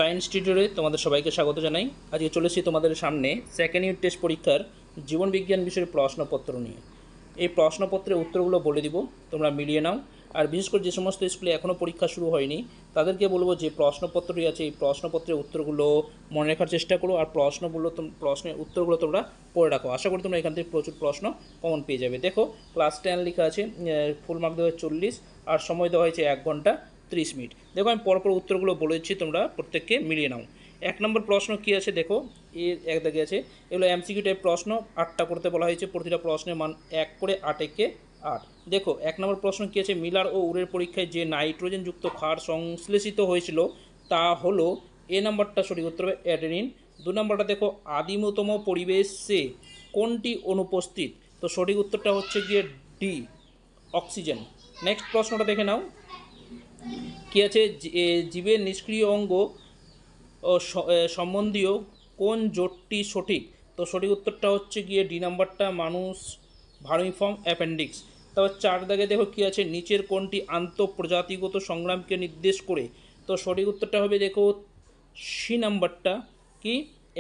Science ইনস্টিটিউটে তোমাদের সবাইকে স্বাগত জানাই। আজকে চলেছি তোমাদের সামনে সেকেন্ড ইউনিট টেস্ট পরীক্ষার জীবন বিজ্ঞান বিষয়ের প্রশ্নপত্র নিয়ে। এই প্রশ্নপত্রের উত্তরগুলো বলে দিব, তোমরা মিলিয়ে নাও। আর বিশেষ করে যে সমস্ত স্কুলে এখনও পরীক্ষা শুরু হয়নি তাদেরকে বলবো যে প্রশ্নপত্রটি আছে এই প্রশ্নপত্রের উত্তরগুলো মনে রাখার চেষ্টা করো, আর প্রশ্নের উত্তরগুলো তোমরা পড়ে রাখো। আশা করি তোমরা এখান থেকে প্রচুর প্রশ্ন কমন পেয়ে যাবে। দেখো ক্লাস 10 লেখা আছে, ফুল মার্ক দেওয়া 40 আর সময় দেওয়া হয়েছে 1 ঘন্টা 30 মিনিট। দেখো আমি পরপর উত্তরগুলো বলেছি, তোমরা প্রত্যেককে মিলিয়ে নাও। 1 নম্বর প্রশ্ন কী আছে দেখো, এর এক দাগে আছে, এগুলো এমসিকিউ টাইপ প্রশ্ন, 8টা করতে বলা হয়েছে, প্রতিটা প্রশ্নের মান 1 করে 8 একে 8। দেখো 1 নম্বর প্রশ্ন কী আছে, মিলার ও উরের পরীক্ষায় যে নাইট্রোজেনযুক্ত ক্ষার সংশ্লেষিত হয়েছিল তা হলো, এ নাম্বারটা সঠিক উত্তর হবে অ্যাডেনিন। 2 নম্বরটা দেখো, আদিমতম পরিবেশে কোনটি অনুপস্থিত? তো সঠিক উত্তরটা হচ্ছে গিয়ে ডি, অক্সিজেন। নেক্সট প্রশ্নটা দেখে নাও, কী আছে, জীবের নিষ্ক্রিয় অঙ্গ ও সম্বন্ধীয় কোন জোটটি সঠিক? তো সঠিক উত্তরটা হচ্ছে গিয়ে ডি নাম্বারটা, মানুষ ভার্মিফর্ম অ্যাপেন্ডিক্স। তারপর 4 দাগে দেখো কী আছে, নিচের কোনটি আন্তঃপ্রজাতিগত সংগ্রামকে নির্দেশ করে? তো সঠিক উত্তরটা হবে দেখো সি নাম্বারটা, কি,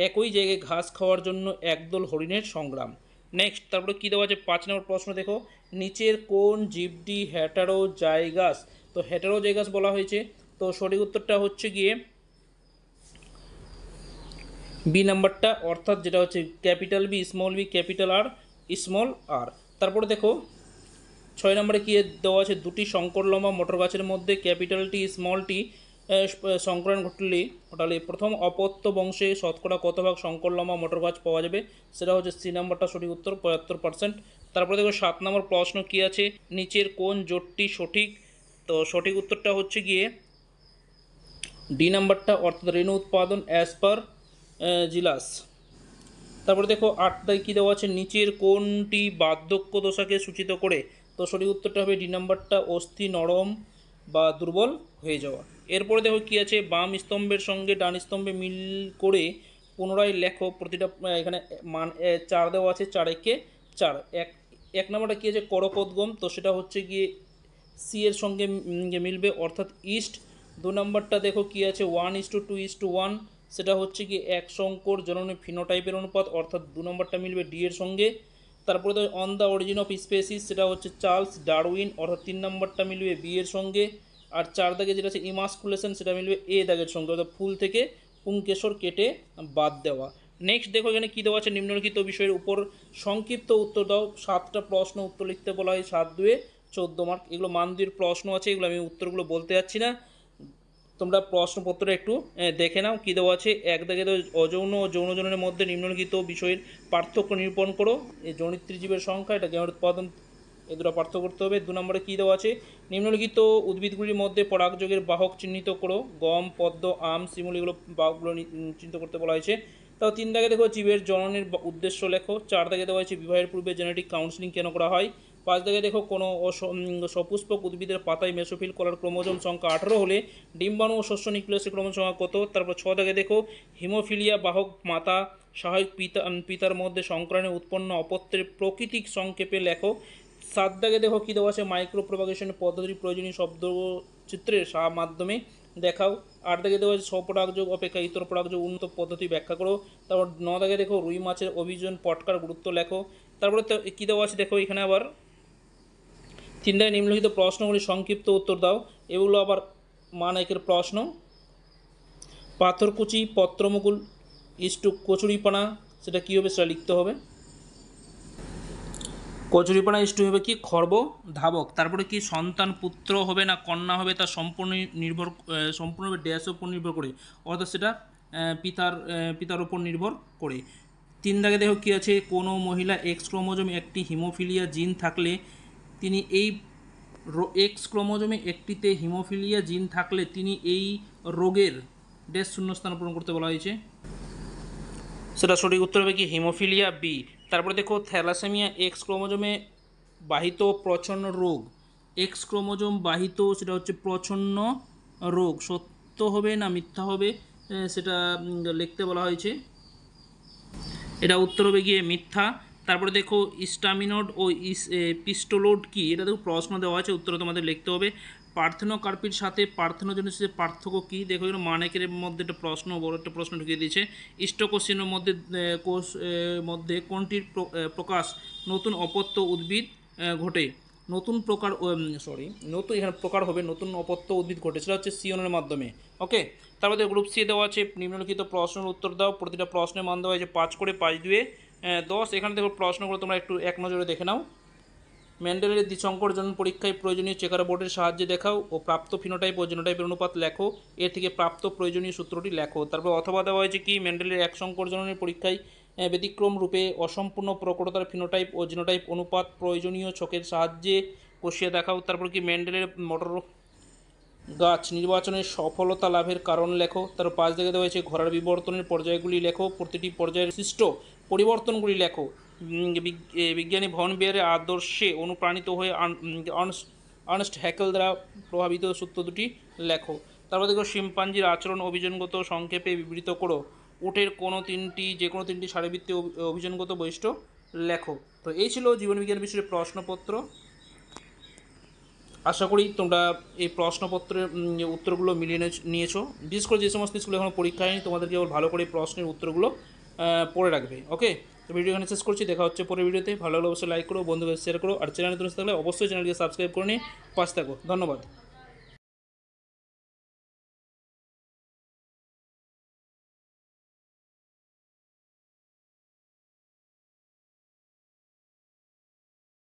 একই জায়গায় ঘাস খাওয়ার জন্য একদল হরিণের সংগ্রাম। নেক্সট তারপরে কী দেওয়া আছে, 5 নম্বর প্রশ্ন দেখো, নিচের কোন জীবটি হেটারোজাইগাস? তো হেটারোজাইগাস বলা হয়েছে, তো সঠিক উত্তরটা হচ্ছে গিয়ে বি নাম্বারটা, অর্থাৎ যেটা হচ্ছে capital B small B capital R small R. তারপরে দেখো 6 নম্বরে কী দেওয়া আছে, দুটি সংকরলমা মোটর গাছের মধ্যে ক্যাপিটালটি স্মলটি সংকরণ ঘটালে প্রথম অপত্য বংশে শতকরা কত ভাগ সংকরলমা মোটর গাছ পাওয়া যাবে? সেটা হচ্ছে সি নাম্বারটা সঠিক উত্তর, 75%। তারপরে দেখো 7 নম্বর প্রশ্ন কী আছে, নিচের কোন জোটটি সঠিক? তো সঠিক উত্তরটা হচ্ছে গিয়ে ডি নাম্বারটা, অর্থাৎ রেণু উৎপাদন অ্যাজ পার জিলাস। তারপরে দেখো 8 দাগে কী দেওয়া আছে, নিচের কোনটি বার্ধক্য দশাকে সূচিত করে? তো সঠিক উত্তরটা হবে ডি নাম্বারটা, অস্থি নরম বা দুর্বল হয়ে যাওয়া। এরপরে দেখো কী আছে, বাম স্তম্ভের সঙ্গে ডান স্তম্ভে মিল করে পুনরায় লেখো প্রতিটা, এখানে মান 4 দেওয়া আছে, 4 একে 4। এক নম্বরটা কী আছে, করকোদ্গম, তো সেটা হচ্ছে গিয়ে সি এর সঙ্গে মিলবে, অর্থাৎ ইস্ট। 2 নম্বরটা দেখো কী আছে, 1:2:1, সেটা হচ্ছে কি এক সংকর জননী ফিনোটাইপের অনুপাত, অর্থাৎ 2 নম্বরটা মিলবে ডি এর সঙ্গে। তারপরে তো on the origin of species, সেটা হচ্ছে চার্লস ডারউইন, অর্থাৎ 3 নম্বরটা মিলবে বি এর সঙ্গে। আর 4 দাগে যেটা আছে ইমাসকুলেশন, সেটা মিলবে এ দাগের সঙ্গে, অর্থাৎ ফুল থেকে পুংকেশর কেটে বাদ দেওয়া। নেক্সট দেখো এখানে কী দেওয়া আছে, নিম্নলিখিত বিষয়ের উপর সংক্ষিপ্ত উত্তর দাও। 7টা প্রশ্ন উত্তর লিখতে বলা হয়, 7×2 14 মার্ক। এগুলো মান 2 প্রশ্ন আছে, এগুলো আমি উত্তরগুলো বলতে যাচ্ছি না, তোমরা প্রশ্নপত্রটা একটু দেখে নাও। কী দেওয়া আছে, 1 দাগে তো অযৌন ও যৌন জননের মধ্যে নিম্নলিখিত বিষয়ের পার্থক্য নিরূপণ করো। এই জনিত্রী জীবের সংখ্যা, এটা জ্ঞানের উৎপাদন, এ দুটো পার্থক্য করতে হবে। 2 নম্বরে কী দেওয়া আছে, নিম্নলিখিত উদ্ভিদগুলির মধ্যে পরাগযোগের বাহক চিহ্নিত করো। গম, পদ্ম, আম, শিমুল, এগুলো বাহকগুলো চিহ্নিত করতে বলা হয়েছে। তাও 3 দাগে দেখো জীবের জননের উদ্দেশ্য লেখো। 4 দাগে দেওয়া হয়েছে বিবাহের পূর্বে জেনেটিক কাউন্সিলিং কেন করা হয়। 5 দাগে দেখো কোনো সপুষ্পক উদ্ভিদের পাতায় মেসোফিল কলার ক্রোমোজোম সংখ্যা 18 হলে ডিম্বাণু ও শস্য নিউক্লিয়াসের ক্রোমোজোম সংখ্যা কত। তারপর 6 দাগে দেখো হিমোফিলিয়া বাহক মাতা সহায়ক পিতার মধ্যে সংক্রমণে উৎপন্ন অপত্যের প্রকৃতিক সংক্ষেপে লেখো। 7 দাগে দেখো কী দেওয়া আছে, মাইক্রো প্রপাগেশনের পদ্ধতির প্রয়োজনীয় শব্দচিত্রের মাধ্যমে দেখাও। 8 দাগে দেওয়া আছে স্বপরাগযোগ অপেক্ষা ইতর পরাগযোগ উন্নত পদ্ধতি ব্যাখ্যা করো। তারপর 9 দাগে দেখো রুই মাছের অভিযোজন পটকার গুরুত্ব লেখো। তারপরে তো কী দেওয়া আছে দেখো, এখানে আবার 3 দাগে নিম্নলিখিত প্রশ্নগুলি সংক্ষিপ্ত উত্তর দাও। এগুলো আবার মান 1-এর প্রশ্ন। পাথরকুচি পত্রমুকুল ইস্টু কচুরিপানা, সেটা কী হবে, সেটা লিখতে হবে। কচুরিপানা ইস্টু হবে কি, খর্ব ধাবক। তারপরে কি, সন্তান পুত্র হবে না কন্যা হবে তা সম্পূর্ণভাবে ড্যাশের উপর নির্ভর করে, অর্থাৎ সেটা পিতার উপর নির্ভর করে। 3 দাগে দেখো কী আছে, কোনো মহিলা এক্স ক্রোমোজোমে একটি হিমোফিলিয়া জিন থাকলে তিনি এই এক্স ক্রোমোজোমে একটিতে হিমোফিলিয়া জিন থাকলে তিনি এই রোগের ড্যাশ শূন্যস্থান পূরণ করতে বলা হয়েছে, সেটা সঠিক উত্তর হবে কি হিমোফিলিয়া বি। তারপরে দেখো থ্যালাসেমিয়া এক্স ক্রোমোজোমে বাহিত প্রচ্ছন্ন রোগ, এক্স ক্রোমোজোম বাহিত, সেটা হচ্ছে প্রচ্ছন্ন রোগ, সত্য হবে না মিথ্যা হবে সেটা লিখতে বলা হয়েছে, এটা উত্তর হবে গিয়ে মিথ্যা। তারপরে দেখো স্টামিনোড ও পিস্টোলোড কি, এটা দেখো প্রশ্ন দেওয়া আছে, উত্তর তোমাদের লিখতে হবে। পার্থেনোকার্পির সাথে পার্থেনোজেনেসিসের পার্থক্য কী? দেখো এখানে মানেকের মধ্যে একটা প্রশ্ন, বড় একটা প্রশ্ন ঢুকিয়ে দিয়েছে। ইস্টোকোষের মধ্যে কোষ মধ্যে কোনটির প্রকাশ নতুন অপত্য উদ্ভিদ ঘটে? নতুন প্রকার নতুন এখানে প্রকার হবে নতুন অপত্য উদ্ভিদ ঘটে, সেটা হচ্ছে সিওনের মাধ্যমে। ওকে, তারপরে গ্রুপ সি দেওয়া আছে নিম্নলিখিত প্রশ্নের উত্তর দাও। প্রতিটা প্রশ্নের মান দেওয়া হয়েছে 5 করে, 5 2 10। এখানে দেখো প্রশ্নগুলো তোমরা একটু এক নজরে দেখে নাও। মেন্ডেলের দ্বিসংকর জনন পরীক্ষায় প্রয়োজনীয় চেকার বোর্ডের সাহায্যে দেখাও ও প্রাপ্ত ফিনোটাইপ ও জিনোটাইপের অনুপাত লেখো, এর থেকে প্রাপ্ত প্রয়োজনীয় সূত্রটি লেখো। তারপর অথবা দেওয়া হয়েছে কি মেন্ডেলের এক সংকর জননের পরীক্ষায় ব্যতিক্রম রূপে অসম্পূর্ণ প্রকটতার ফিনোটাইপ ও জিনোটাইপ অনুপাত প্রয়োজনীয় ছকের সাহায্যে কষিয়ে দেখাও। তারপর কি মেন্ডেলের মটর গাছ নির্বাচনের সফলতা লাভের কারণ লেখো। তার 5 দিকে দেওয়া হয়েছে ঘোড়ার বিবর্তনের পর্যায়গুলি লেখো, প্রতিটি পর্যায়ের সৃষ্ট পরিবর্তনগুলি লেখো। বিজ্ঞানী ভন বিয়ারের আদর্শে অনুপ্রাণিত হয়ে আর্নস্ট হ্যাকেল দ্বারা প্রভাবিত সূত্র দুটি লেখো। তারপর দেখো শিম্পাঞ্জির আচরণ অভিযানগত সংক্ষেপে বিবৃত করো। উটের যে কোনো তিনটি শারীরবৃত্তীয় অভিযানগত বৈশিষ্ট্য লেখো। তো এই ছিল জীবনবিজ্ঞান বিষয়ের প্রশ্নপত্র। আশা করি তোমরা এই প্রশ্নপত্রের উত্তরগুলো মিলিয়ে নিয়েছো। বিশেষ করে যে সমস্ত স্কুলে এখনও পরীক্ষা হয়নি তোমাদেরকে আবার ভালো করে প্রশ্নের উত্তরগুলো পড়ে রাখবে। ওকে, তো ভিডিও এখানে শেষ করছি, দেখা হচ্ছে পরের ভিডিওতে। ভালো লাগলে অবশ্যই লাইক করো, বন্ধুদের শেয়ার করো, আর চ্যানেলে নতুন থাকলে অবশ্যই চ্যানেলকে সাবস্ক্রাইব করে নিয়ে পাশে থাকো। ধন্যবাদ।